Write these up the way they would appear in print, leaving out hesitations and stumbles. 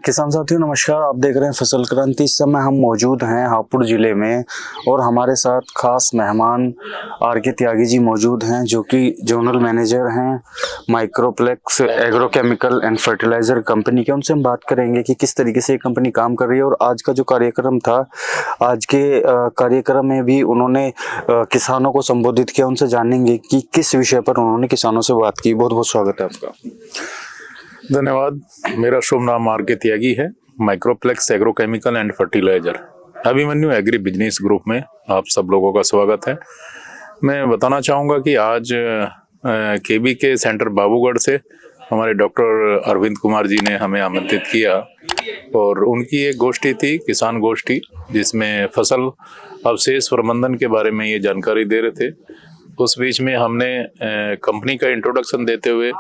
किसान साथियों नमस्कार। आप देख रहे हैं फसल क्रांति। इस समय हम मौजूद हैं हापुड़ जिले में और हमारे साथ खास मेहमान आर.के. त्यागी जी मौजूद हैं, जो कि जोनल मैनेजर हैं माइक्रोप्लेक्स एग्रोकेमिकल एंड फर्टिलाइजर कंपनी के। उनसे हम बात करेंगे कि किस तरीके से ये कंपनी काम कर रही है। और आज का जो कार्यक्रम था, आज के कार्यक्रम में भी उन्होंने किसानों को संबोधित किया। उनसे जानेंगे कि किस विषय पर उन्होंने किसानों से बात की। बहुत बहुत स्वागत है आपका। धन्यवाद। मेरा शुभ नाम आर.के. त्यागी है। Microplex agrochemical and fertiliser Abhimanyu agri business group में आप सब लोगों का स्वागत है। मैं बताना चाहूँगा कि आज केबी के सेंटर बाबूगढ़ से हमारे डॉक्टर अरविंद कुमार जी ने हमें आमंत्रित किया और उनकी एक गोष्ठी थी, किसान गोष्ठी, जिसमें फसल अवशेष प्रबंधन के बारे में ये जानकारी दे रहे थे। उस बीच में हमने कंपनी का इंट्रोडक्शन देते हुए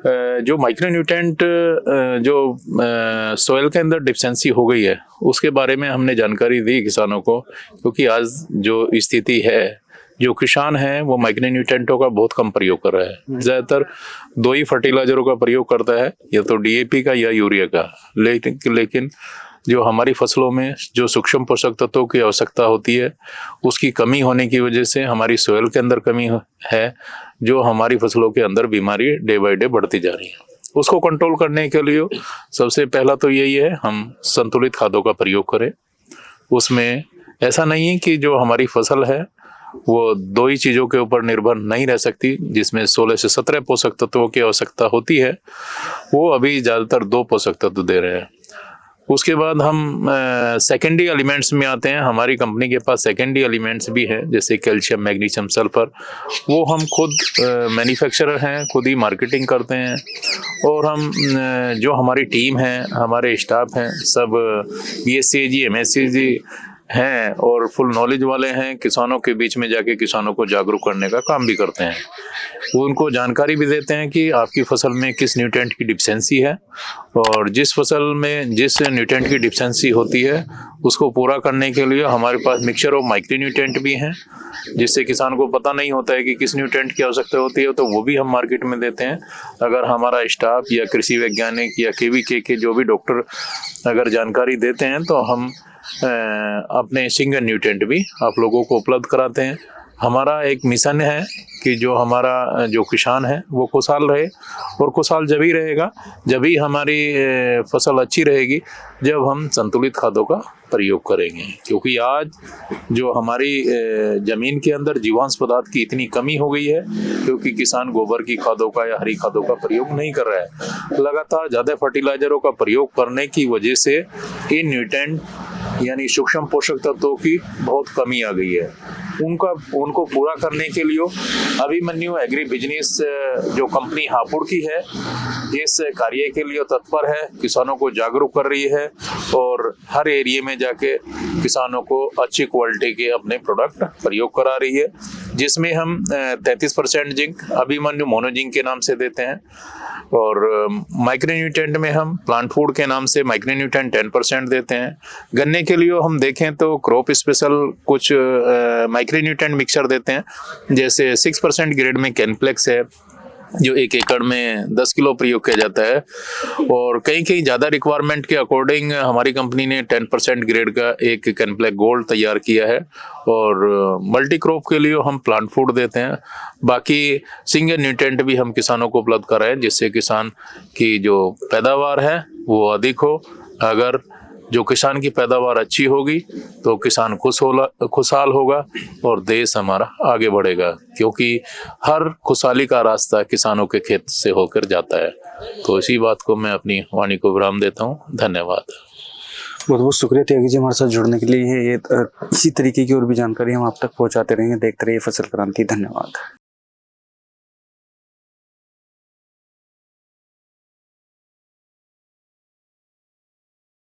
जो माइक्रोन्यूट्रेंट जो सोयल के अंदर डिफिशिएंसी हो गई है उसके बारे में हमने जानकारी दी किसानों को, क्योंकि आज जो स्थिति है, जो किसान है वो माइक्रोन्यूट्रेंटों का बहुत कम प्रयोग कर रहा है। ज़्यादातर दो ही फर्टिलाइजरों का प्रयोग करता है, या तो डीएपी का या यूरिया का। लेकिन जो हमारी फसलों में जो सूक्ष्म पोषक तत्वों की आवश्यकता होती है उसकी कमी होने की वजह से हमारी सोयल के अंदर कमी है, जो हमारी फसलों के अंदर बीमारी डे बाय डे बढ़ती जा रही है। उसको कंट्रोल करने के लिए सबसे पहला तो यही है, हम संतुलित खादों का प्रयोग करें। उसमें ऐसा नहीं है कि जो हमारी फसल है वो दो ही चीज़ों के ऊपर निर्भर नहीं रह सकती, जिसमें 16 से 17 पोषक तत्वों की आवश्यकता होती है, वो अभी ज़्यादातर 2 पोषक तत्व दे रहे हैं। उसके बाद हम सेकेंडरी एलिमेंट्स में आते हैं। हमारी कंपनी के पास सेकेंडरी एलिमेंट्स भी हैं, जैसे कैल्शियम, मैग्नीशियम, सल्फर। वो हम खुद मैन्युफैक्चरर हैं, खुद ही मार्केटिंग करते हैं। और हम जो हमारी टीम है, हमारे स्टाफ हैं, सब BSc जी, MSc जी हैं और फुल नॉलेज वाले हैं। किसानों के बीच में जाके किसानों को जागरूक करने का काम भी करते हैं। वो उनको जानकारी भी देते हैं कि आपकी फसल में किस न्यूट्रिएंट की डिफिशिएंसी है, और जिस फसल में जिस न्यूट्रिएंट की डिफिशिएंसी होती है उसको पूरा करने के लिए हमारे पास मिक्सचर ऑफ माइक्रो न्यूट्रिएंट भी हैं, जिससे किसान को पता नहीं होता है कि किस न्यूट्रिएंट की आवश्यकता होती है, तो वो भी हम मार्केट में देते हैं। अगर हमारा स्टाफ या कृषि वैज्ञानिक या KVK के जो भी डॉक्टर अगर जानकारी देते हैं तो हम अपने सिंगल न्यूट्रिएंट भी आप लोगों को उपलब्ध कराते हैं। हमारा एक मिशन है कि जो हमारा जो किसान है वो खुशहाल रहे, और खुशहाल जब ही रहेगा जब ही हमारी फसल अच्छी रहेगी, जब हम संतुलित खादों का प्रयोग करेंगे। क्योंकि आज जो हमारी ज़मीन के अंदर जीवांश पदार्थ की इतनी कमी हो गई है, क्योंकि किसान गोबर की खादों का या हरी खादों का प्रयोग नहीं कर रहा है। लगातार ज़्यादा फर्टिलाइजरों का प्रयोग करने की वजह से इन न्यूट्रिएंट यानी सूक्ष्म पोषक तत्वों की बहुत कमी आ गई है। उनको पूरा करने के लिए अभिमन्यु एग्री बिजनेस जो कंपनी हापुड़ की है, इस कार्य के लिए तत्पर है, किसानों को जागरूक कर रही है और हर एरिया में जाके किसानों को अच्छी क्वालिटी के अपने प्रोडक्ट प्रयोग करा रही है, जिसमें हम 33% जिंक अभिमन्यु मोनोजिंक के नाम से देते हैं, और माइक्रोन्यूट्रिएंट में हम प्लांट फूड के नाम से माइक्रोन्यूट्रिएंट 10% देते हैं। गन्ने के लिए हम देखें तो क्रॉप स्पेशल कुछ माइक्रोन्यूट्रिएंट मिक्सचर देते हैं, जैसे 6% ग्रेड में कैनप्लेक्स है, जो 1 एकड़ में 10 किलो प्रयोग किया जाता है। और कहीं ज़्यादा रिक्वायरमेंट के अकॉर्डिंग हमारी कंपनी ने 10% ग्रेड का एक कैनप्लेक्स गोल्ड तैयार किया है, और मल्टी क्रॉप के लिए हम प्लांट फूड देते हैं। बाकी सिंगल न्यूट्रिएंट भी हम किसानों को उपलब्ध कर रहे हैं, जिससे किसान की जो पैदावार है वो अधिक हो। अगर जो किसान की पैदावार अच्छी होगी तो किसान खुशहाल होगा और देश हमारा आगे बढ़ेगा, क्योंकि हर खुशहाली का रास्ता किसानों के खेत से होकर जाता है। तो इसी बात को मैं अपनी वाणी को विराम देता हूँ। धन्यवाद। बहुत बहुत शुक्रिया त्यागी जी हमारे साथ जुड़ने के लिए। ये इसी तरीके की और भी जानकारी हम आप तक पहुँचाते रहेंगे। देखते रहिए फसल क्रांति। धन्यवाद।